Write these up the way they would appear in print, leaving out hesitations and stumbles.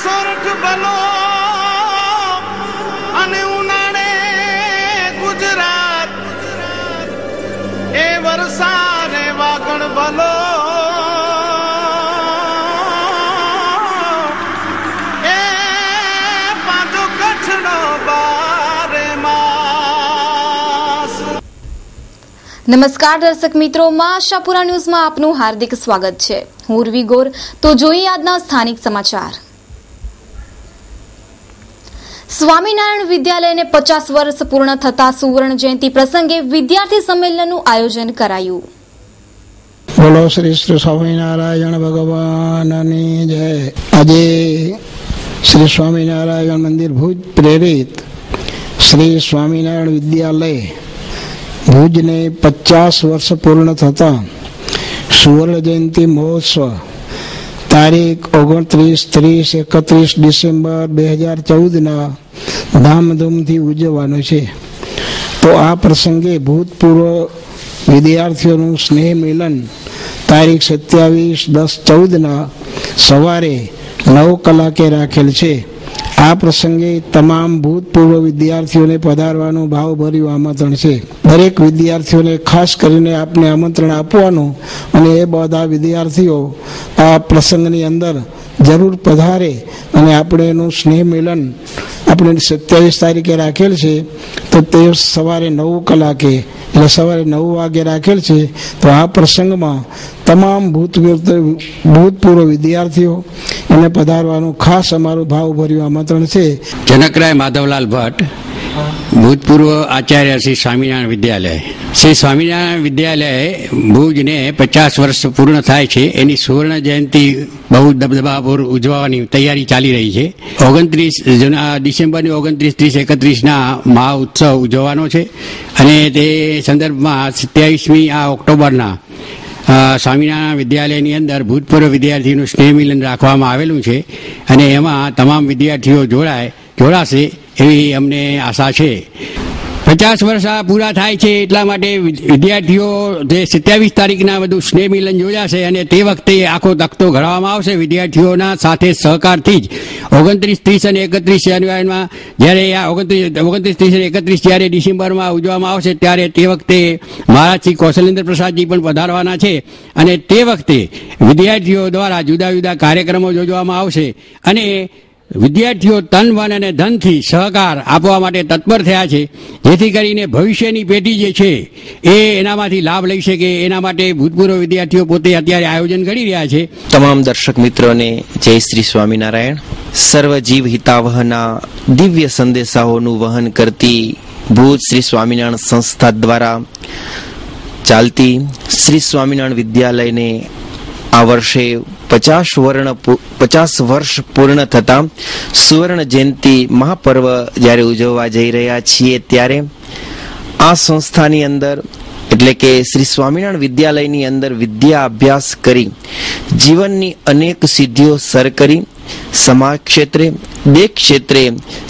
સોરઠ ભલો અને ઉનાળે ગુજરાત એ વરસાદે વાગણ ભલો એ પાછો કચ્છનો બારે માસ. નમસ્કાર દર્શક મિત્રો, માં આશાપુરા ન્યૂઝમાં આપનું હાર્દિક સ્વાગત છે. હું ઉર્વી ગોર. તો જોઈએ આજના સ્થાનિક સમાચાર. સ્વામિનારાયણ વિદ્યાલયને 50 વર્ષ પૂર્ણ થતા સુવર્ણ જયંતિ પ્રસંગે વિદ્યાર્થી સંમેલનનું આયોજન કરાયું. બોલો શ્રી સ્વામિનારાયણ ભગવાનની જય. આજે શ્રી સ્વામિનારાયણ મંદિર ભુજ પ્રેરિત શ્રી સ્વામિનારાયણ વિદ્યાલય ભુજને 50 વર્ષ પૂર્ણ થતા સુવર્ણ જયંતિ મહોત્સવ તારીખ 29, 30, 31 ડિસેમ્બર 2014 ધામધૂમથી ઉજવવાનો છે. તો આ પ્રસંગે ભૂતપૂર્વ વિદ્યાર્થીઓનું સ્નેહ મિલન તારીખ 27/10/14 સવારે 9 કલાકે રાખેલ છે. આ પ્રસંગે તમામ ભૂતપૂર્વ વિદ્યાર્થીઓને પધારવાનું ભાવભર્યું આમંત્રણ છે. દરેક વિદ્યાર્થીઓને ખાસ કરીને આપને આમંત્રણ આપવાનું અને એ બધા વિદ્યાર્થીઓ આ પ્રસંગની અંદર જરૂર પધારે અને આપણે એનું સ્નેહ મિલન આપણે 27 તારીખે રાખેલ છે. તો તે સવારે 9 કલાકે એટલે સવારે 9 વાગે રાખેલ છે. તો આ પ્રસંગમાં તમામ ભૂતપૂર્વ વિદ્યાર્થીઓ એને પધારવાનું ખાસ અમારું ભાવભર્યું આમંત્રણ છે. જનકરાય માધવલાલ ભટ્ટ, ભૂતપૂર્વ આચાર્ય શ્રી સ્વામિનારાયણ વિદ્યાલય. શ્રી સ્વામિનારાયણ વિદ્યાલય ભુજને 50 વર્ષ પૂર્ણ થાય છે. એની સુવર્ણ જયંતિ બહુ દબદબાપૂર્વક ઉજવવાની તૈયારી ચાલી રહી છે. 29 ડિસેમ્બરની 29, 30, 31 મહા ઉત્સવ ઉજવવાનો છે અને તે સંદર્ભમાં 27મી આ ઓક્ટોબરના સ્વામિનારાયણ વિદ્યાલયની અંદર ભૂતપૂર્વ વિદ્યાર્થીનું સ્નેહ મિલન રાખવામાં આવેલું છે અને એમાં તમામ વિદ્યાર્થીઓ જોડાશે એવી અમને આશા છે. 50 વર્ષ આ પૂરા થાય છે એટલા માટે વિદ્યાર્થીઓ જે 27 તારીખના બધું સ્નેહ મિલન યોજાશે અને તે વખતે આખો તખતો ઘડવામાં આવશે વિદ્યાર્થીઓના સાથે સહકારથી જ. 29, 30 અને 31 જાન્યુઆરીમાં જ્યારે આ 29, 30 અને 31 જ્યારે ડિસેમ્બરમાં ઉજવવામાં આવશે ત્યારે તે વખતે મહારાજ શ્રી કૌશલેન્દ્ર પ્રસાદજી પણ પધારવાના છે અને તે વખતે વિદ્યાર્થીઓ દ્વારા જુદા જુદા કાર્યક્રમો યોજવામાં આવશે અને વિદ્યાર્થીઓ તન, મન અને ધનથી સહકાર આપવા માટે તત્પર થયા છે જેથી કરીને ભવિષ્યની પેઢી જે છે એ એનામાંથી લાભ લઈ શકે એના માટે ભૂતપૂર્વ વિદ્યાર્થીઓ પોતે અત્યારે આયોજન કરી રહ્યા છે. તમામ દર્શક મિત્રોને જય શ્રી સ્વામિનારાયણ. સર્વજીવ હિતાવહના દિવ્ય સંદેશાઓનું વહન કરતી ભુજ શ્રી સ્વામિનારાયણ સંસ્થા દ્વારા ચાલતી શ્રી સ્વામિનારાયણ વિદ્યાલયને આ વર્ષે 50 વર્ષ પૂર્ણ થતા સુવર્ણ જયંતિ મહાપર્વ જ્યારે ઉજવવા જઈ રહ્યા છીએ ત્યારે આ સંસ્થાની અંદર એટલે કે શ્રી સ્વામિનારાયણ વિદ્યાલયની અંદર વિદ્યા અભ્યાસ કરી જીવનની અનેક સિદ્ધિઓ સર કરી સમાજ ક્ષેત્રે, દેશ ક્ષેત્રે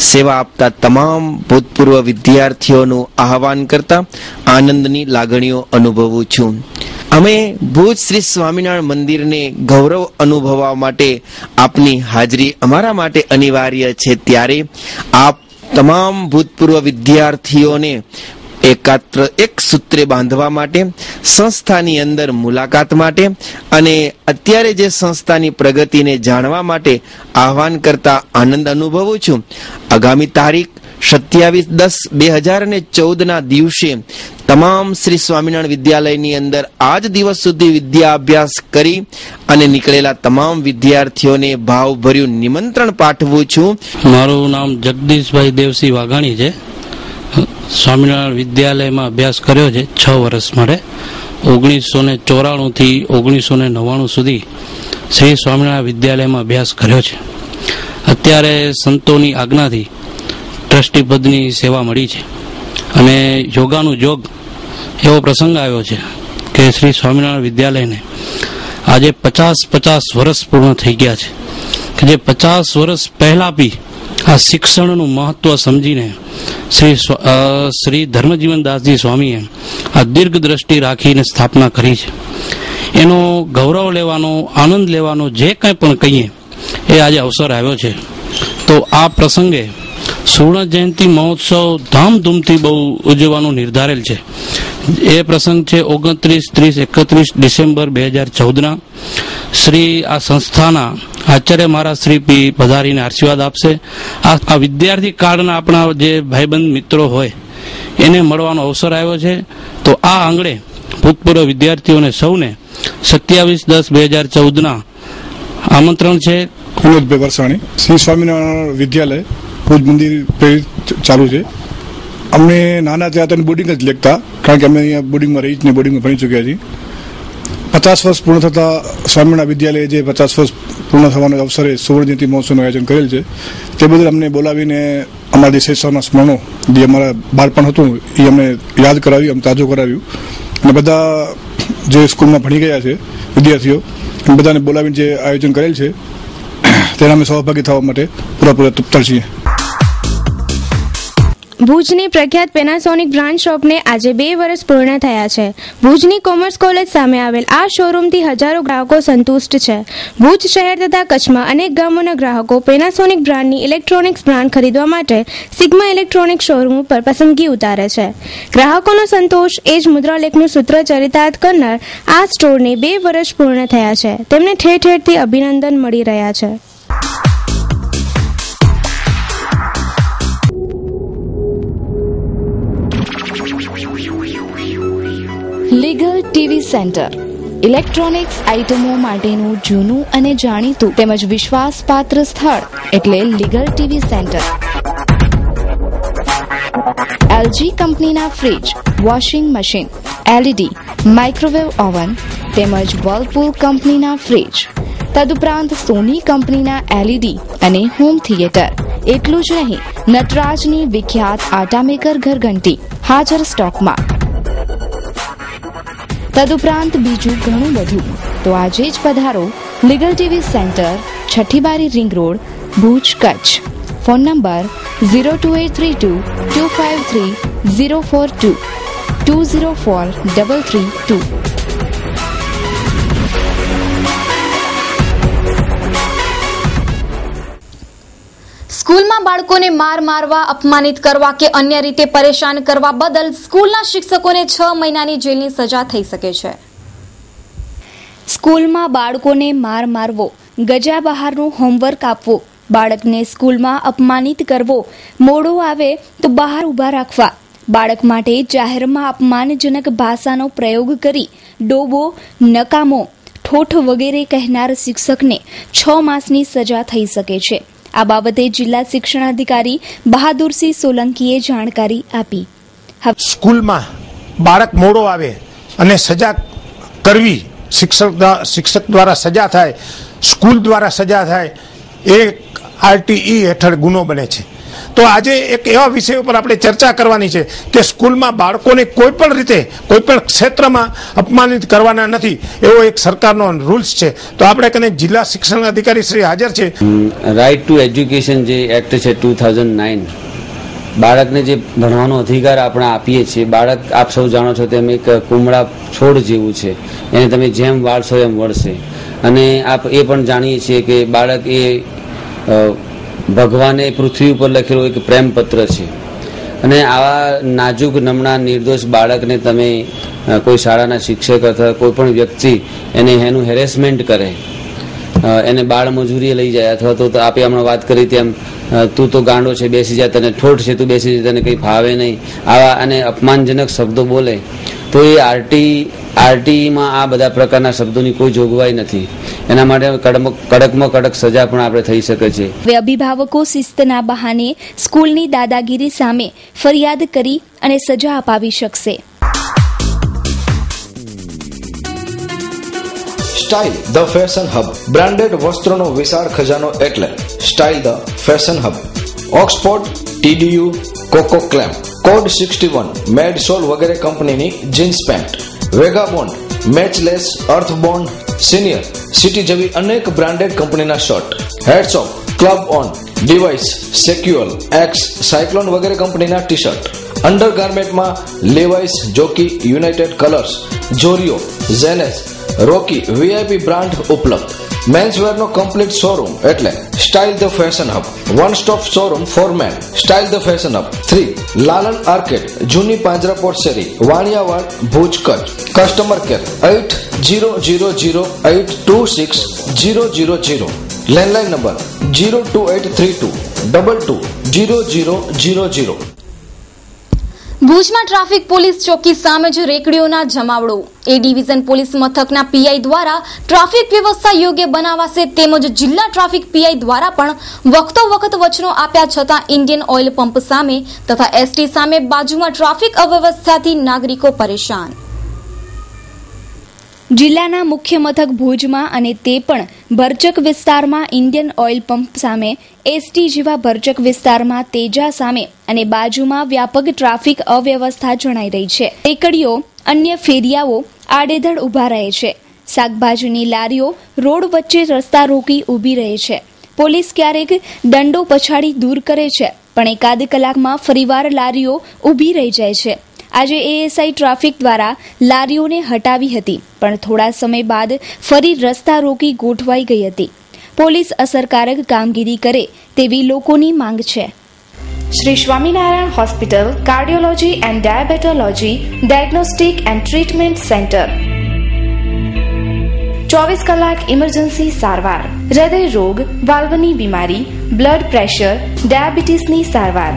સેવા આપતા તમામ ભૂતપૂર્વ વિદ્યાર્થીઓનું આહવાન કરતા આનંદની લાગણીઓ અનુભવું છું. અમે ભુજ શ્રી સ્વામિનારાયણ મંદિરને ગૌરવ અનુભવવા માટે આપની હાજરી અમારા માટે અનિવાર્ય છે. ત્યારે આપ તમામ ભૂતપૂર્વ વિદ્યાર્થીઓને એક સૂત્રે બાંધવા માટે સંસ્થાની અંદર મુલાકાત માટે અને અત્યારે જે સંસ્થાની પ્રગતિને જાણવા માટે આહવાન કરતા આનંદ અનુભવું છું. આગામી તારીખ 27/10/2014 દિવસે તમામ શ્રી સ્વામિનારાયણ વિદ્યાલયની અંદર આજ દિવસ સુધી વિદ્યા અભ્યાસ કરી અને નીકળેલા તમામ વિદ્યાર્થીઓને ભાવભર્યું નિમંત્રણ પાઠવું છું. મારું નામ જગદીશભાઈ દેવસિંહ વાઘાણી છે. સ્વામિનારાયણ વિદ્યાલયમાં અભ્યાસ કર્યો છે 6 વર્ષ માટે. 1994 થી 1999 સુધી શ્રી સ્વામિનારાયણ વિદ્યાલયમાં અભ્યાસ કર્યો છે. અત્યારે સંતોની આજ્ઞાથી ટ્રસ્ટી પદની સેવા મળી છે અને યોગાનું જોગ એવો પ્રસંગ આવ્યો છે કે શ્રી સ્વામિનારાયણ વિદ્યાલયને આજે 50 વર્ષ પૂર્ણ થઈ ગયા છે કે જે 50 વર્ષ પહેલા બી આ શિક્ષણનું મહત્વ સમજીને શ્રી ધર્મજીવનદાસજી સ્વામીએ આ દીર્ઘ દ્રષ્ટિ રાખીને સ્થાપના કરી છે. એનો ગૌરવ લેવાનો, આનંદ લેવાનો જે કંઈ પણ કહીએ એ આજે અવસર આવ્યો છે. તો આ પ્રસંગે સુવર્ણ જયંતિ મહોત્સવ ધામધૂમથી બહુ ઉજવવાનું નિર્ધારેલ છે. એ પ્રસંગ છે 29, 30, 31 ડિસેમ્બર 2014. શ્રી આ સંસ્થાના આચાર્ય મહારાજ શ્રી પી પધારીને આશીર્વાદ આપશે. આ વિદ્યાર્થી કાળના આપણા જે ભાઈબંધ મિત્રો હોય એને મળવાનો અવસર આવ્યો છે. તો આ આંગણે ભૂતપૂર્વ વિદ્યાર્થીઓને સૌને 27/10/2014 આમંત્રણ છે. કુલદભાઈ વરસાણી, શ્રી સ્વામિનારાયણ વિદ્યાલય ભુજ મંદિર પ્રેરિત ચાલુ છે. અમને નાના ત્યાં બોર્ડિંગ જ લેખતા, કારણ કે અમે અહીંયા બોર્ડિંગમાં રહીને બોર્ડિંગમાં ભણી ચૂક્યા છીએ. 50 વર્ષ પૂર્ણ થતા સ્વામિનારાયણ વિદ્યાલયે જે 50 વર્ષ પૂર્ણ થવાનો અવસરે સુવર્ણ જયંતિ મહોત્સવનું આયોજન કરેલ છે, તે બદલ અમને બોલાવીને અમારા જે શૈશવના સ્મરણો, જે અમારા બાળપણ હતું એ અમને યાદ કરાવ્યું, અમને તાજું કરાવ્યું. અને બધા જે સ્કૂલમાં ભણી ગયા છે વિદ્યાર્થીઓ, એ બધાને બોલાવીને જે આયોજન કરેલ છે તેના અમે સહભાગી થવા માટે પૂરેપૂરા તત્પર છીએ. ભુજની પ્રખ્યાત પેનાસોનિક બ્રાન્ડ શોપને આજે 2 વર્ષ પૂર્ણ થયા છે. ભુજની કોમર્સ કોલેજ સામે આવેલ આ શોરૂમથી હજારો ગ્રાહકો સંતુષ્ટ છે. ભુજ શહેર તથા કચ્છમાં અનેક ગામોના ગ્રાહકો પેનાસોનિક બ્રાન્ડની ઇલેક્ટ્રોનિક્સ બ્રાન્ડ ખરીદવા માટે સિગ્મા ઇલેક્ટ્રોનિક શોરૂમ ઉપર પસંદગી ઉતારે છે. ગ્રાહકોનો સંતોષ એ જ મુદ્રાલેખનું સૂત્ર ચરિતાર્થ કરનાર આ સ્ટોરને 2 વર્ષ પૂર્ણ થયા છે. તેમને ઠેર ઠેરથી અભિનંદન મળી રહ્યા છે. લીગલ ટીવી સેન્ટર ઇલેક્ટ્રોનિક્સ આઇટમો માટેનું જૂનું અને જાણીતું તેમજ વિશ્વાસપાત્ર સ્થળ એટલે લીગલ ટીવી સેન્ટર. એલજી કંપનીના fridge, washing machine, LED, microwave oven તેમજ વર્લપૂલ કંપનીના ફ્રીજ, તદુપરાંત સોની કંપનીના એલઈડી અને હોમ થિયેટર. એટલું જ નહીં, નટરાજની વિખ્યાત આટા મેકર ઘરઘંટી હાજર સ્ટોકમાં. તદુપરાંત બીજું ઘણું બધું. તો આજે જ પધારો લીગલ ટીવી સેન્ટર, છઠ્ઠી બારી ring road, Bhuj, Kutch. Phone number 02832253042 204332. સ્કૂલમાં બાળકોને મારવા, અપમાનિત કરવા કે અન્ય રીતે પરેશાન કરવા બદલ સ્કૂલના શિક્ષકોને 6 મહિનાની જેલની સજા થઈ શકે છે. સ્કૂલમાં બાળકોને મારવો, ગજા બહારનું હોમવર્ક આપવું, બાળકને સ્કૂલમાં અપમાનિત કરવો, મોડો આવે તો બહાર ઊભા રાખવા, બાળક માટે જાહેરમાં અપમાનજનક ભાષાનો પ્રયોગ કરી ડોબો, નકામો, ઠોઠ વગેરે કહેનાર શિક્ષકને 6 માસની સજા થઈ શકે છે. આ બાબતે જિલ્લા શિક્ષણાધિકારી બહાદુરસિંહ સોલંકીએ જાણકારી આપી. સ્કૂલમાં બાળક મોડો આવે અને સજા કરવી, શિક્ષક દ્વારા સજા થાય, સ્કૂલ દ્વારા સજા થાય, એ આરટીઈ હેઠળ ગુનો બને છે. તો આજે એક એવા વિષય ઉપર આપણે ચર્ચા કરવાની છે કે સ્કૂલમાં બાળકોને કોઈ પણ રીતે કોઈ પણ ક્ષેત્રમાં અપમાનિત કરવાના નથી, એવો એક સરકારનો રૂલ્સ છે. તો આપણે કને જિલ્લા શિક્ષણ અધિકારી શ્રી હાજર છે. રાઇટ ટુ એજ્યુકેશન જે એક્ટ છે 2009, બાળકને જે ભણવાનો અધિકાર આપણે આપીએ છીએ. બાળક આપ સૌ જાણો છો તેમ એક કુમળા છોડ જેવું છે, એને તમે જેમ વાળશો એમ વળશે. અને આપ એ પણ જાણીએ છીએ કે બાળક એ ભગવાને પૃથ્વી ઉપર લખેલો એક પ્રેમ પત્ર છે. અને આવા નાજુક, નમણા, નિર્દોષ બાળકને તમે કોઈ શાળાના શિક્ષક અથવા કોઈ પણ વ્યક્તિ એનું હેરેસમેન્ટ કરે, એને બાળ મજૂરી લઈ જાય, અથવા તો આપે હમણાં વાત કરી તેમ તું તો ગાંડો છે બેસી જા, તને ઠોઠ છે તું બેસી જા, તને કંઈ ફાવે નહીં, આવા અને અપમાનજનક શબ્દો બોલે તો એ આરટીઈમાં આ બધા પ્રકારના શબ્દોની કોઈ જોગવાઈ નથી. એના માટે કડકમાં કડક સજા પણ આપણે થઈ શકે છે. હવે અભિભાવકો શિસ્તના બહાને સ્કૂલની દાદાગીરી સામે ફરિયાદ કરી અને સજા અપાવી શકશે. Style the fashion hub, branded વસ્ત્રોનો વિશાળ ખજાનો એટલે style the fashion hub. Oxford, TDU, Coco ક્લેમ, કોડ 61, મેડ સોલ વગેરે કંપનીની jeans pant, Vagabond, Matchless, Earthbond, senior, city જેવી અનેક બ્રાન્ડેડ કંપનીના shirt, heads of, club on, device, sequel, X, cyclone વગેરે કંપનીના ટી શર્ટ. અંડરગાર્મેન્ટમાં લેવાઇસ, જોકી, યુનાઇટેડ કલર્સ, જોરિયો, ઝેનેસ, રોકી, VIP બ્રાન્ડ ઉપલબ્ધ. મેન્સવેર નો કમ્પ્લીટ શોરૂમ એટલે style the fashion hub. One stop showroom for men, style the fashion hub. 3 Lalan arcade, જૂની પાંજરાપોળ શેરી, Vaniyawad, Bhuj, Kutch. Customer care 8000826000. Landline number 02832220000. ભુજમાં ટ્રાફિક પોલીસ ચોકી સામે જ રેકડીઓના જમાવડો. એ ડિવિઝન પોલીસ મથકના પીઆઈ દ્વારા ટ્રાફિક વ્યવસ્થા યોગ્ય બનાવાશે તેમજ જિલ્લા ટ્રાફિક પીઆઈ દ્વારા પણ વખતો વખત વચનો આપ્યા છતાં ઇન્ડિયન ઓઇલ પંપ સામે તથા એસટી સામે બાજુમાં ટ્રાફિક અવ્યવસ્થાથી નાગરિકો પરેશાન. જિલ્લાના મુખ્ય મથક ભુજમાં અને તે પણ ભરચક વિસ્તારમાં ઇન્ડિયન ઓઇલ પંપ સામે, એસટી જેવા ભરચક વિસ્તારમાં તેજા સામે અને બાજુમાં વ્યાપક ટ્રાફિક અવ્યવસ્થા જણાઈ રહી છે. રેકડીઓ, અન્ય ફેરિયાઓ આડેધડ ઊભા રહે છે. શાકભાજીની લારીઓ રોડ વચ્ચે રસ્તા રોકી ઊભી રહે છે. પોલીસ ક્યારેક દંડો પછાડી દૂર કરે છે, પણ એકાદ કલાકમાં ફરીવાર લારીઓ ઊભી રહી જાય છે. આજે એએસઆઈ ટ્રાફિક દ્વારા લારીઓને હટાવી હતી, પણ થોડા સમય બાદ ફરી રસ્તા રોકી ગોઠવાઈ ગઈ હતી. પોલીસ અસરકારક કામગીરી કરે તેવી લોકોની માંગ છે. Shri Swaminarayan hospital cardiology and diabetology diagnostic and treatment centre. 24 કલાક ઇમરજન્સી સારવાર, હૃદય રોગ, વાલ્વની બીમારી, બ્લડ પ્રેશર, ડાયાબિટીસની સારવાર.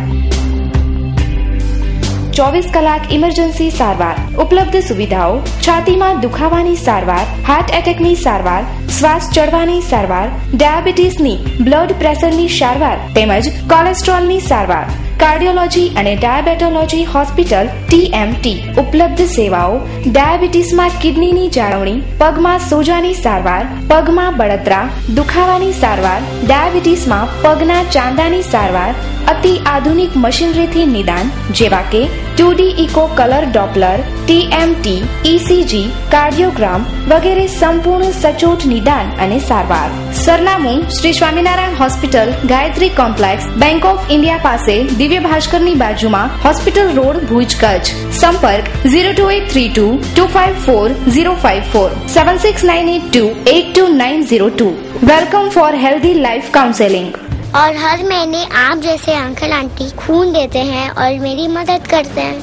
24 કલાક ઇમરજન્સી સારવાર. ઉપલબ્ધ સુવિધાઓ: છાતીમાં દુખાવાની સારવાર, હાર્ટ એટેકની સારવાર, શ્વાસ ચડવાની સારવાર, ડાયાબિટીસની, બ્લડ પ્રેશરની સારવાર તેમજ કોલેસ્ટ્રોલની સારવાર. કાર્ડિયોલોજી અને ડાયાબેટોલોજી હોસ્પિટલ TMT. ઉપલબ્ધ સેવાઓ: ડાયાબિટીસમાં કિડનીની જાળવણી, પગમાં સોજાની સારવાર, પગમાં બળતરા, દુખાવાની સારવાર, ડાયાબિટીસમાં પગના ચાંદાની સારવાર, અતિ આધુનિક મશીનરીથી નિદાન જેવા કે 2D echo colour Doppler, TMT, ECG, cardiogram વગેરે સંપૂર્ણ સચોટ નિદાન અને સારવાર. સરનામું: Shri Swaminarayan hospital, Gayatri complex, bank of India પાસે, દિવ્ય ભાસ્કરની બાજુમાં, હોસ્પિટલ રોડ, ભુજ, કચ્છ. સંપર્ક 02832 254054 7698282902. Welcome for healthy life counselling. और हर महीने आप जैसे अंकल आंटी खून देते हैं और मेरी मदद करते हैं,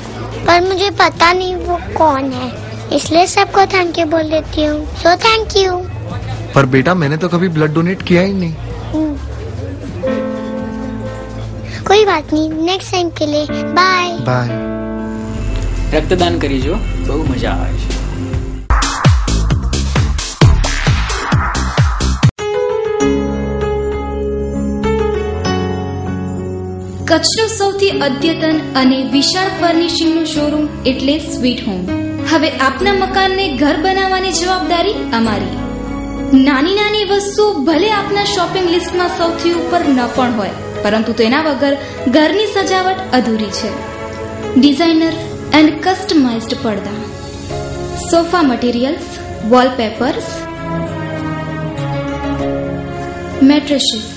पर मुझे पता नहीं वो कौन है, इसलिए सबको थैंक यू बोल देती हूँ. So thank you. पर बेटा मैंने तो कभी ब्लड डोनेट किया ही नहीं. कोई बात नहीं, नेक्स्ट टाइम के लिए बाय बाय. रक्तदान करीजो, बहु मजा आवे छे. કચ્છનું સૌથી અદ્યતન અને વિશાળ ફર્નિશિંગનું શોરૂમ એટલે સ્વીટ હોમ. હવે આપના મકાનને ઘર બનાવવાની જવાબદારી અમારી. નાની નાની વસ્તુઓ ભલે આપના શોપિંગ લિસ્ટમાં સૌથી ઉપર ન પણ હોય, પરંતુ તેના વગર ઘરની સજાવટ અધૂરી છે. ડિઝાઇનર એન્ડ કસ્ટમાઇઝ્ડ પડદા, sofa materials, wallpapers, mattresses,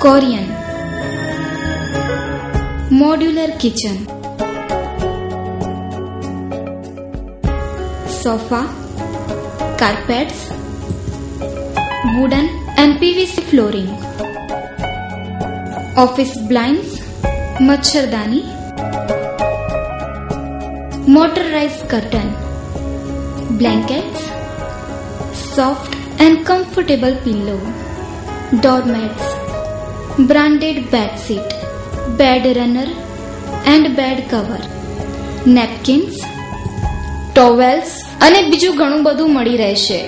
Corian, modular kitchen, sofa, carpets, wooden and PVC flooring, office blinds, મચ્છરદાની, motorised curtain, blankets, soft and comfortable pillow, doormats, branded bedsheet, bed runner and bed cover, napkins, towels અને બીજું ઘણું બધું મળી રહેશે.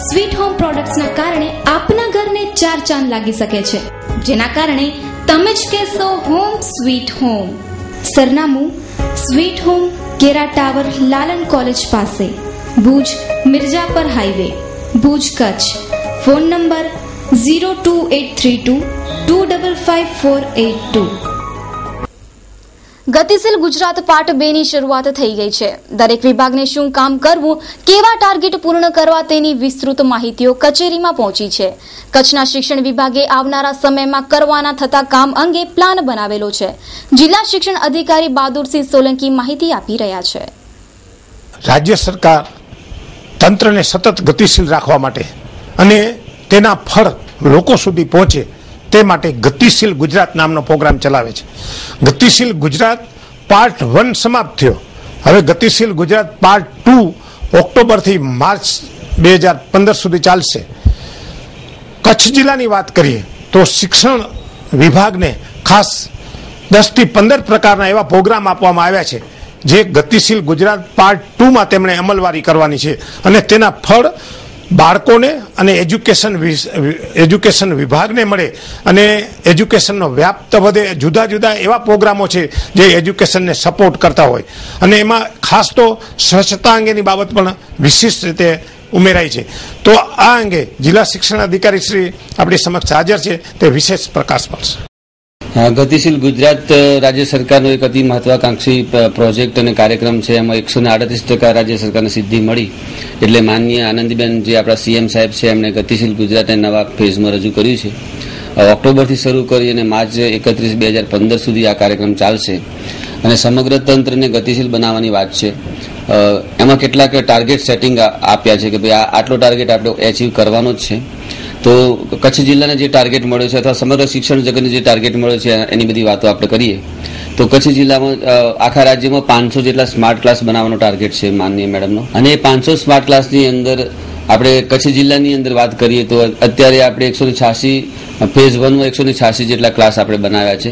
Sweet home પ્રોડક્ટ્સના કારણે આપના ઘરને 4 ચાંદ લાગી શકે છે, જેના કારણે તમે જ કહેશો હોમ સ્વીટ હોમ. સરનામું: સ્વીટ હોમ, કેરા ટાવર, લાલન કોલેજ પાસે, Bhuj, Mirjapar highway, Bhuj, Kutch. Phone number 02832 255482. ગતિશીલ ગુજરાત પાર્ટ 2 ની શરૂઆત થઈ ગઈ છે. દરેક વિભાગને શું કામ કરવું, કેવા ટાર્ગેટ પૂર્ણ કરવા તેની વિસ્તૃત માહિતીઓ કચેરીમાં પહોંચી છે. કચ્છના શિક્ષણ વિભાગે આવનારા સમયમાં કરવાના થતા કામ અંગે પ્લાન બનાવેલો છે. જિલ્લા શિક્ષણ અધિકારી બહાદુરસિંહ સોલંકી માહિતી આપી રહ્યા છે. રાજ્ય સરકાર તંત્રને સતત ગતિશીલ રાખવા માટે અને તેના ફળ લોકો સુધી પહોંચે તે માટે ગતિશીલ ગુજરાત નામનો પ્રોગ્રામ ચલાવે છે. ગતિશીલ ગુજરાત પાર્ટ 1 સમાપ્ત થયો. હવે ગતિશીલ ગુજરાત પાર્ટ 2 ઓક્ટોબરથી માર્ચ 2015 સુધી ચાલશે. કચ્છ જિલ્લાની વાત કરીએ તો શિક્ષણ વિભાગને ખાસ 10 થી 15 પ્રકારના એવા પ્રોગ્રામ આપવામાં આવ્યા છે જે ગતિશીલ ગુજરાત પાર્ટ 2 માં તેમણે અમલવારી કરવાની છે અને તેના ફળ બાળકોને અને એજ્યુકેશન વિભાગને મળે અને એજ્યુકેશનનો વ્યાપ વધે. જુદા જુદા એવા પ્રોગ્રામો છે જે એજ્યુકેશનને સપોર્ટ કરતા હોય અને એમાં ખાસ તો સ્વચ્છતા અંગેની બાબત પણ વિશિષ્ટ રીતે ઉમેરાઈ છે. તો આ અંગે જિલ્લા શિક્ષણ અધિકારી શ્રી આપણી સમક્ષ હાજર છે, તે વિશેષ પ્રકાશ પાડશે. ગતિશીલ ગુજરાત રાજ્ય સરકારનો એક અતિ મહત્વાકાંક્ષી પ્રોજેક્ટ અને કાર્યક્રમ છે. એમાં 138% રાજ્ય સરકારને સિદ્ધિ મળી. એટલે માનનીય આનંદીબેન જે આપણા સીએમ સાહેબ છે એમણે ગતિશીલ ગુજરાતને નવા ફેઝમાં રજૂ કર્યું છે. ઓક્ટોબરથી શરૂ કરી અને માર્ચ 31, 2015 સુધી આ કાર્યક્રમ ચાલશે અને સમગ્ર તંત્રને ગતિશીલ બનાવવાની વાત છે. એમાં કેટલાક ટાર્ગેટ સેટિંગ આપ્યા છે કે ભાઈ આટલો ટાર્ગેટ આપણે એચીવ કરવાનો જ છે. તો કચ્છ જિલ્લાને જે ટાર્ગેટ મળ્યો છે અથવા સમગ્ર શિક્ષણ જગતને જે ટાર્ગેટ મળ્યો છે એની બધી વાતો આપણે કરીએ તો કચ્છ જિલ્લામાં આખા રાજ્યમાં 500 જેટલા સ્માર્ટ ક્લાસ બનાવવાનો ટાર્ગેટ છે માનનીય મેડમનો. અને 500 સ્માર્ટ ક્લાસની અંદર આપણે કચ્છ જિલ્લાની અંદર વાત કરીએ તો અત્યારે આપણે 186 ફેઝ 1 માં 186 જેટલા ક્લાસ આપણે બનાવ્યા છે.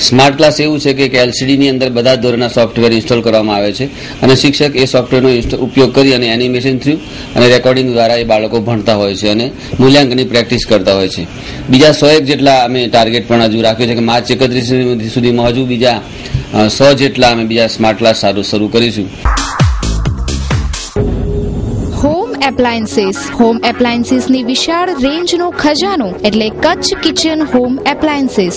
સ્માર્ટ ક્લાસ એવું છે કે એલસીડી ની અંદર બધા ધોરણના સોફ્ટવેર ઇન્સ્ટોલ કરવામાં આવે છે અને શિક્ષક એ સોફ્ટવેરનો ઉપયોગ કરી અને એનિમેશન થ્રુ અને રેકોર્ડિંગ દ્વારા એ બાળકો ભણતા હોય છે અને મૂલ્યાંકનની પ્રેક્ટિસ કરતા હોય છે. બીજા 101 જેટલા અમે ટાર્ગેટ પણ હજુ રાખ્યો છે કે માર્ચ 31 સુધીમાં હજુ બીજા 100 જેટલા અમે બીજા સ્માર્ટ ક્લાસ શરૂ કરીશું. એપ્લાયન્સીસ. હોમ એપ્લાયન્સીસની વિશાળ રેન્જનો ખજાનો એટલે કચ્છ કિચન હોમ એપ્લાયન્સીસ.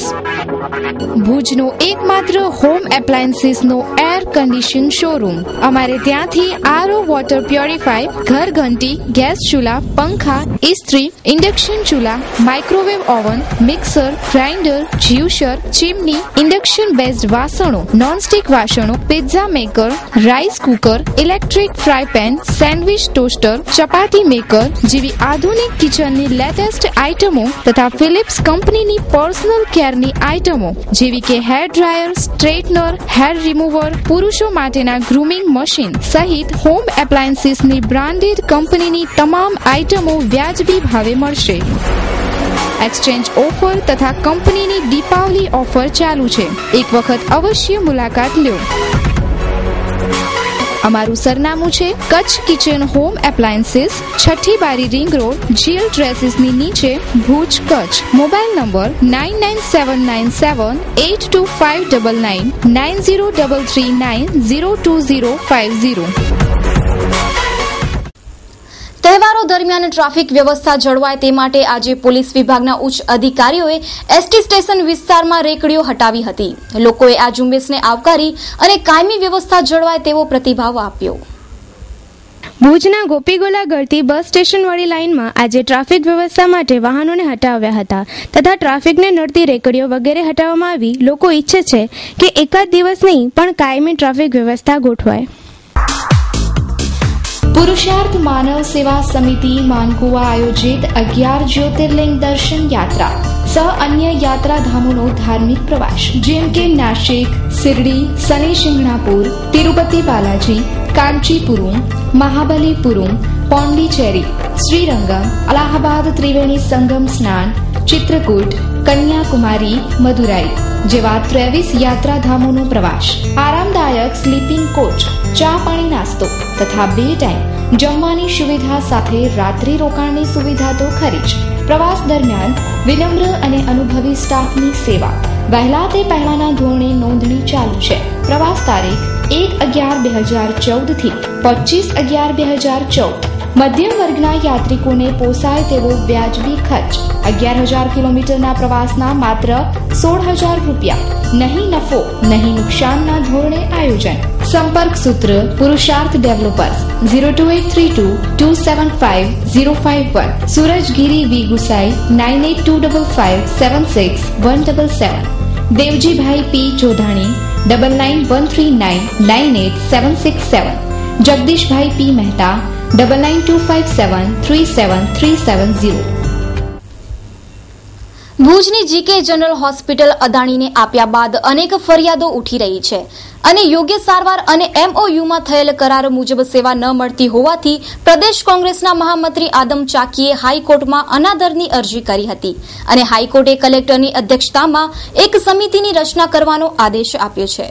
ભુજનો એકમાત્ર હોમ એપ્લાયન્સીસનો એર કન્ડિશન શોરૂમ. અમારે ત્યાંથી આરઓ વોટર પ્યોરિફાય, ઘર ઘંટી, ગેસ ચૂલા, પંખા, ઇસ્ત્રી, ઇન્ડક્શન ચૂલા, microwave oven, mixer, grinder, juicer, chimney, induction based વાસણો, નોનસ્ટિક વાસણો, pizza maker, rice cooker, electric fry pan, sandwich toaster, chapati maker જેવી આધુનિક કિચનની લેટેસ્ટ આઇટમો તથા ફિલિપ્સ કંપનીની પર્સનલ કેરની આઇટમો જેવી કે hair dryer, straightener, hair remover, પુરુષો માટેના ગ્રૂમિંગ મશીન સહિત હોમ એપ્લાયન્સીસની બ્રાન્ડેડ કંપનીની તમામ આઇટમો વ્યાજબી ભાવે મળશે. એક્સચેન્જ ઓફર તથા કંપનીની દીપાવલી ઓફર ચાલુ છે. એક વખત અવશ્ય મુલાકાત લ્યો. અમારું સરનામું છે કચ્છ કિચન હોમ એપ્લાયન્સીસ, 6ઠી બારી રિંગ રોડ, જીએલ ડ્રેસીસની નીચે, ભુજ, કચ્છ. Mobile number 9979782599 9033902050. તહેવારો દરમિયાન ટ્રાફિક વ્યવસ્થા જળવાય તે માટે આજે પોલીસ વિભાગના ઉચ્ચ અધિકારીઓએ એસટી સ્ટેશન વિસ્તારમાં રેકડીઓ હટાવી હતી. લોકોએ આ ઝુંબેશને આવકારી અને કાયમી વ્યવસ્થા જળવાય તેવો પ્રતિભાવ આપ્યો. ભુજના ગોપીગોલા ગળતી બસ સ્ટેશન વાળી લાઇનમાં આજે ટ્રાફિક વ્યવસ્થા માટે વાહનોને હટાવ્યા હતા તથા ટ્રાફિકને નડતી રેકડીઓ વગેરે હટાવવામાં આવી. લોકો ઈચ્છે છે કે એકાદ દિવસ નહીં પણ કાયમી ટ્રાફિક વ્યવસ્થા ગોઠવાય. પુરુષાર્થ માનવ સેવા સમિતિ માનકુવા આયોજિત 11 જ્યોતિર્લિંગ દર્શન યાત્રા સહ અન્ય યાત્રાધામોનો ધાર્મિક પ્રવાસ જેમ કે નાસિક, શિરડી, શનિ શિંગણાપુર, તિરુપતિ બાલાજી, કાંચીપુરમ, મહાબલીપુરમ, પોંડિચેરી, શ્રીરંગમ, અલાહાબાદ ત્રિવેણી સંગમ સ્નાન, ચિત્રકૂટ, કન્યાકુમારી, મદુરાઈ જેવા 23 યાત્રાધામોનો પ્રવાસ. આરામદાયક સ્લીપિંગ કોચ, ચા પાણી નાસ્તો તથા 2 ટાઈમ જમવાની સુવિધા સાથે રાત્રિ રોકાણની સુવિધા તો ખરી જ. પ્રવાસ દરમિયાન વિનમ્ર અને અનુભવી સ્ટાફની સેવા. વહેલા તે પહેલાના ધોરણે નોંધણી ચાલુ છે. પ્રવાસ તારીખ 1/11/2014 થી 25/11/2014. મધ્યમ વર્ગના યાત્રિકોને પોસાય તેવો વ્યાજબી ખર્ચ. 11,000 કિલોમીટરના પ્રવાસના માત્ર 16,000 રૂપિયા. નહીં નફો નહીં નુકસાનના ધોરણે આયોજન. સંપર્ક સૂત્ર પુરુષાર્થ ડેવલપર્સ 02832275051. સુરજગીરી વી ગુસાઈ 9825576177. દેવજીભાઈ પી ચોધાણી 9913998767. જગદીશભાઈ પી મહેતા 9925737370. ભુજની જીકે જનરલ હોસ્પિટલ અદાણીને આપ્યા બાદ અનેક ફરિયાદો ઉઠી રહી છે અને યોગ્ય સારવાર અને MOUમાં થયેલ કરાર મુજબ સેવા ન મળતી હોવાથી પ્રદેશ કોંગ્રેસના મહામંત્રી આદમ ચાકીએ હાઈકોર્ટમાં અનાદરની અરજી કરી હતી અને હાઈકોર્ટે કલેક્ટરની અધ્યક્ષતામાં એક સમિતિની રચના કરવાનો આદેશ આપ્યો છે.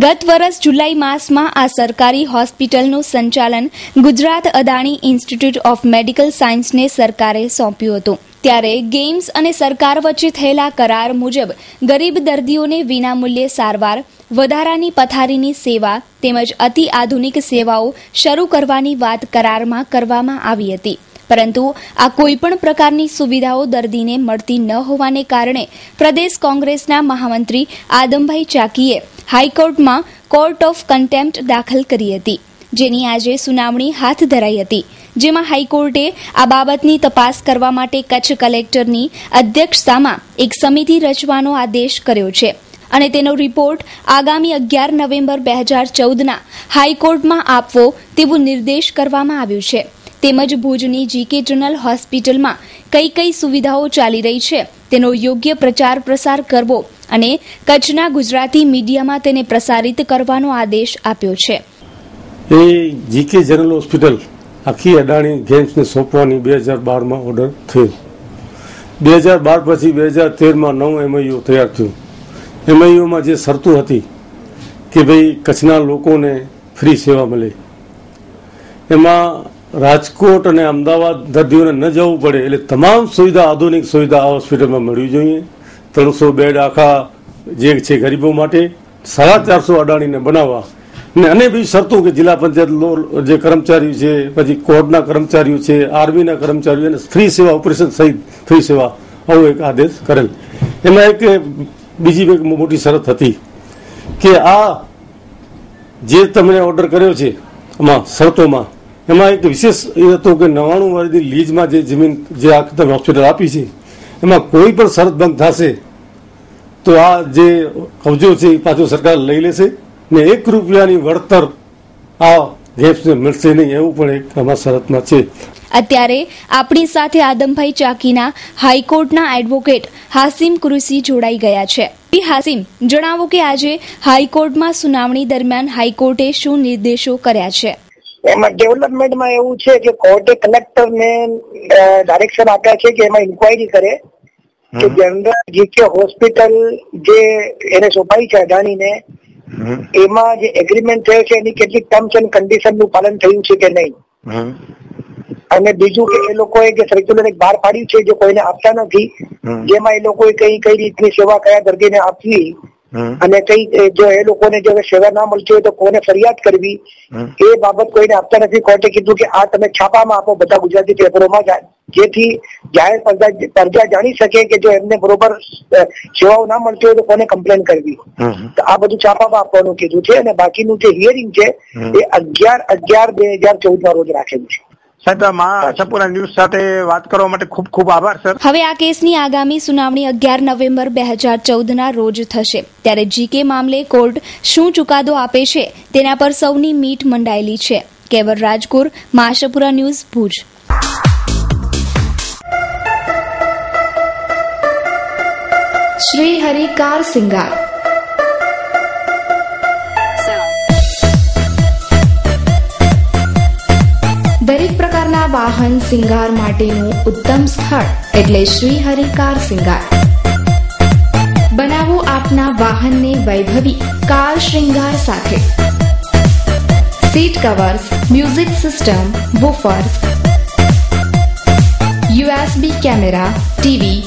ગત વર્ષ જુલાઈ માસમાં આ સરકારી હોસ્પિટલનું સંચાલન Gujarat Adani institute of medical સાયન્સને સરકારે સોંપ્યું હતું. ત્યારે ગેમ્સ અને સરકાર વચ્ચે થયેલા કરાર મુજબ ગરીબ દર્દીઓને વિનામૂલ્યે સારવાર, વધારાની પથારીની સેવા તેમજ અતિ આધુનિક સેવાઓ શરૂ કરવાની વાત કરારમાં કરવામાં આવી હતી. પરંતુ આ કોઈપણ પ્રકારની સુવિધાઓ દર્દીને મળતી ન હોવાને કારણે પ્રદેશ કોંગ્રેસના મહામંત્રી આદમભાઈ ચાકીએ હાઈકોર્ટમાં કોર્ટ ઓફ કન્ટેમ્પ્ટ દાખલ કરી હતી, જેની આજે સુનાવણી હાથ ધરાઈ હતી. જેમાં હાઈકોર્ટે આ બાબતની તપાસ કરવા માટે કચ્છ કલેક્ટરની અધ્યક્ષતામાં એક સમિતિ રચવાનો આદેશ કર્યો છે અને તેનો રિપોર્ટ આગામી 11 નવેમ્બર 2014ના હાઈકોર્ટમાં આપવો તેવો નિર્દેશ કરવામાં આવ્યો છે. તેમજ ભુજની જીકે જનરલ હોસ્પિટલમાં કઈ કઈ સુવિધાઓ ચાલી રહી છે તેનો યોગ્ય પ્રચાર પ્રસાર કરવો અને કચ્છના ગુજરાતી મીડિયામાં તેને પ્રસારિત કરવાનો આદેશ આપ્યો છે. એ જીકે જનરલ હોસ્પિટલ આખી અદાણી ગેમ્સને સોંપવાની 2012માં ઓર્ડર થયો. 2012 પછી 2013માં 9 MOU તૈયાર થયું. MOUમાં જે શરતો હતી કે ભાઈ કચ્છના લોકોને ફ્રી સેવા મળે, એમાં રાજકોટ અને અમદાવાદ દર્દીઓને ન જવું પડે એટલે તમામ સુવિધા, આધુનિક સુવિધા આ હોસ્પિટલમાં મળવી જોઈએ. 300 બેડ આખા જે છે ગરીબો માટે, 450 અદાણીને બનાવવા અને બી શરતો કે જિલ્લા પંચાયત જે કર્મચારીઓ છે, પછી કોર્ટના કર્મચારીઓ છે, આર્મીના કર્મચારીઓ અને ફ્રી સેવા, ઓપરેશન સહિત ફ્રી સેવા, આવો એક આદેશ કરેલ. એમાં એક બીજી એક મોટી શરત હતી કે આ જે તમને ઓર્ડર કર્યો છે આમાં શરતોમાં, એમાં એક વિશેષ એ હતો કે 99 વર્ષની લીઝમાં જે જમીન જે આ તમે હોસ્પિટલ આપી છે એમાં કોઈ પણ શરત ભંગ થશે તો આ જે કબજો છે એ પાછો સરકાર લઈ લેશે ને 1 રૂપિયાની વળતર આ ગેમ્સને મળશે નહીં, એવું પણ એક આમાં શરતમાં છે. અત્યારે આપણી સાથે આદમભાઈ ચાકીના હાઈકોર્ટના એડવોકેટ હાસિમ કુરેશી જોડાઈ ગયા છે. હાસિમ, જણાવો કે આજે હાઈકોર્ટમાં સુનાવણી દરમિયાન હાઈકોર્ટે શું નિર્દેશો કર્યા છે? એમાં ડેવલપમેન્ટમાં એવું છે કે કોર્ટે કલેક્ટરને ડાયરેક્શન આપ્યા છે કે એમાં ઇન્ક્વાયરી કરે કે જનરલ જીકે હોસ્પિટલ જે એને સોંપાઈ છે અદાણીને, એમાં જે એગ્રીમેન્ટ થયો છે એની કેટલીક ટર્મ્સ એન્ડ કન્ડિશન નું પાલન થયું છે કે નહીં, અને બીજું કે એ લોકોએ જે સર્ક્યુલર એક બહાર પાડ્યું છે જે કોઈને આપતા નથી, જેમાં એ લોકોએ કઈ રીતની સેવા કયા દર્દીને આપવી અને કઈ જો એ લોકોને જો સેવા ના મળતી હોય તો કોને ફરિયાદ કરવી, એ બાબત કોઈને આપતા નથી. કોર્ટે કીધું કે આ તમે છાપામાં આપો બધા ગુજરાતી પેપરોમાં, જેથી જાહેર પ્રજા જાણી શકે કે જો એમને બરોબર સેવાઓ ના મળતી હોય તો કોને કમ્પ્લેન કરવી. તો આ બધું છાપામાં આપવાનું કીધું છે અને બાકીનું જે હિયરિંગ છે એ 11/11/2014 રોજ રાખેલું છે. સાહેબ, આશાપુરા ન્યૂઝ સાથે વાત કરવા માટે ખૂબ ખૂબ આભાર સર. હવે આ કેસની આગામી સુનાવણી 11 નવેમ્બર 2014ના રોજ થશે. ત્યારે જીકે મામલે કોર્ટ શું ચુકાદો આપે છે તેના પર સૌની મીટ મંડાયેલી છે. કેવલ રાજકોર, આશાપુરા ન્યૂઝ, ભુજ. શ્રી હરિ કાર સિંગાર દરેક પ્રકારના વાહન સિંગાર માટેનું ઉત્તમ સ્થળ એટલે શ્રી હરિ કાર સિંગાર. બનાવો આપના વાહનને વૈભવી કાર શ્રૃંગાર સાથે. Seat covers, music system, woofers, USB camera, TV,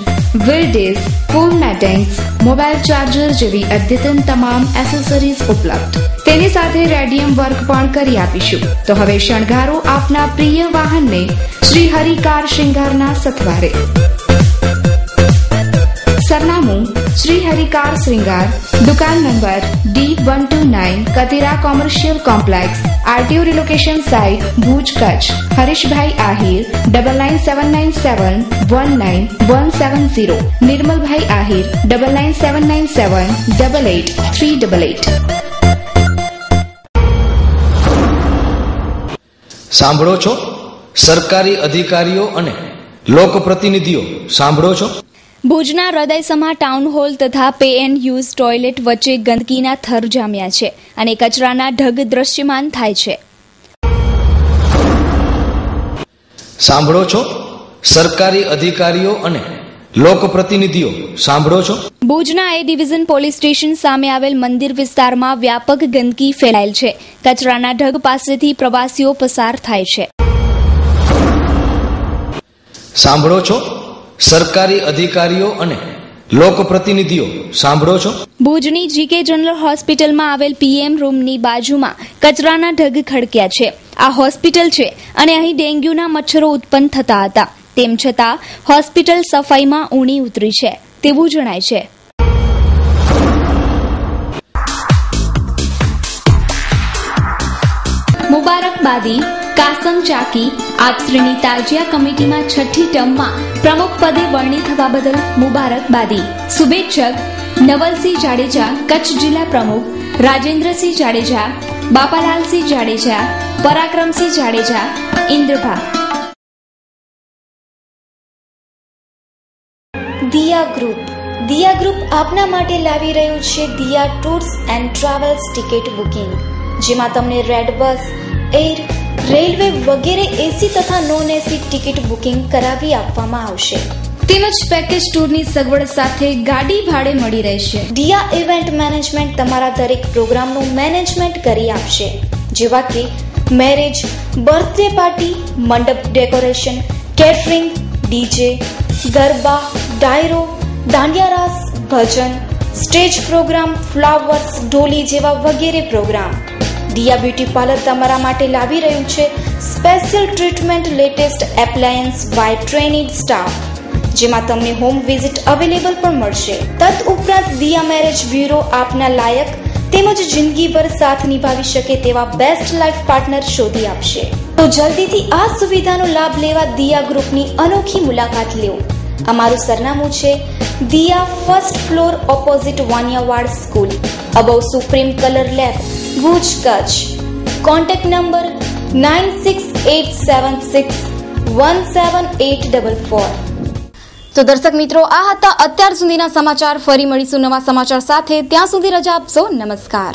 wheel disc, full mattings, mobile charger જેવી અદ્યતન તમામ એસેસરીઝ ઉપલબ્ધ. તેની સાથે રેડિયમ વર્ક પણ કરી આપીશું. તો હવે શણગારો આપના પ્રિય વાહનને શ્રી હરિ કાર શ્રૃંગારના સથવારે. સરનામું શ્રી હરિ કાર શ્રૃંગાર, દુકાન number D129, Katira commercial complex, RTO relocation site, Bhuj, Kutch. Harishbhai Ahir 9979719170. Nirmalbhai Ahir 9979788388. સાંભળો છો? સરકારી અધિકારીઓ અને લોકપ્રતિનિધિઓ સાંભળો છો? ભુજના હૃદયસમા ટાઉન હોલ તથા પે એન્ડ યુઝ ટોયલેટ વચ્ચે ગંદકીના થર જામ્યા છે અને કચરાના ઢગ દ્રશ્યમાન થાય છે. સાંભળો છો? સરકારી અધિકારીઓ અને લોકપ્રતિનિધિઓ સાંભળો છો? ભુજના એ ડિવિઝન પોલીસ સ્ટેશન સામે આવેલ મંદિર વિસ્તારમાં વ્યાપક ગંદકી ફેલાયેલ છે. કચરાના ઢગ પાસેથી પ્રવાસીઓ પસાર થાય છે. સાંભળો છો? સરકારી અધિકારીઓ અને લોકપ્રતિનિધિઓ સાંભળો છો? ભુજની જીકે જનરલ હોસ્પિટલમાં આવેલ પીએમ રૂમની બાજુમાં કચરાના ઢગ ખડક્યા છે. આ હોસ્પિટલ છે અને અહીં ડેન્ગ્યુના મચ્છરો ઉત્પન્ન થતા હતા. તેમ છતાં હોસ્પિટલ સફાઈમાં ઊણી ઉતરી છે તેવું જણાય છે. મુબારકબાદી કાસમ ચાકી આપશ્રીની તાજિયા કમિટીમાં 6ઠ્ઠી ટર્મમાં પ્રમુખ પદે વરણી થવા બદલ મુબારકબાદી. શુભેચ્છક નવલસિંહ જાડેજા કચ્છ જિલ્લા પ્રમુખ, રાજેન્દ્રસિંહ જાડેજા, બાપાલાલસિંહ જાડેજા, પરાક્રમસિંહ જાડેજા, ઇન્દ્રભા. દિયા ગ્રુપ આપના માટે લાવી રહ્યું છે Diya tours and travels ticket booking, જેમાં તમને રેડ બસ, એર, રેલવે વગેરે એસી તથા નોન એસી ટિકિટ બુકિંગ કરાવી આપવામાં આવશે. તેમજ પેકેજ ટૂરની સગવડ સાથે ગાડી ભાડે મળી રહેશે. દિયા ઇવેન્ટ મેનેજમેન્ટ તમારા દરેક પ્રોગ્રામનું મેનેજમેન્ટ કરી આપશે, જેવા કે મેરેજ, બર્થડે પાર્ટી, મંડપ ડેકોરેશન, કેટરિંગ, ડીજે, ગરબા, ડાયરો, દાંડિયા રાસ, ભજન, સ્ટેજ પ્રોગ્રામ, ફ્લાવર્સ, ઢોલી જેવા વગેરે પ્રોગ્રામ. દિયા બ્યુટી પાર્લર તમારા માટે લાવી રહ્યું છે special treatment, latest appliance by trained staff, જેમાં તમને હોમ વિઝિટ અવેલેબલ પણ મળશે. તદ ઉપરાંત દિયા મેરેજ બ્યુરો આપના લાયક તેમજ જિંદગીભર સાથ નિભાવી શકે તેવા બેસ્ટ લાઈફ પાર્ટનર શોધી આપશે. તો જલ્દીથી આ સુવિધાનો લાભ લેવા દિયા ગ્રુપની અનોખી મુલાકાત લો. અમારું સરનામું છે Diya first floor opposite Vaniyavad school, above supreme colour lab, Bhuj, Kutch. Contact number 9687617844. તો દર્શક મિત્રો, આ હતા અત્યાર સુધીના સમાચાર. ફરી મળીશું નવા સમાચાર સાથે. ત્યાં સુધી રજા આપશો. નમસ્કાર.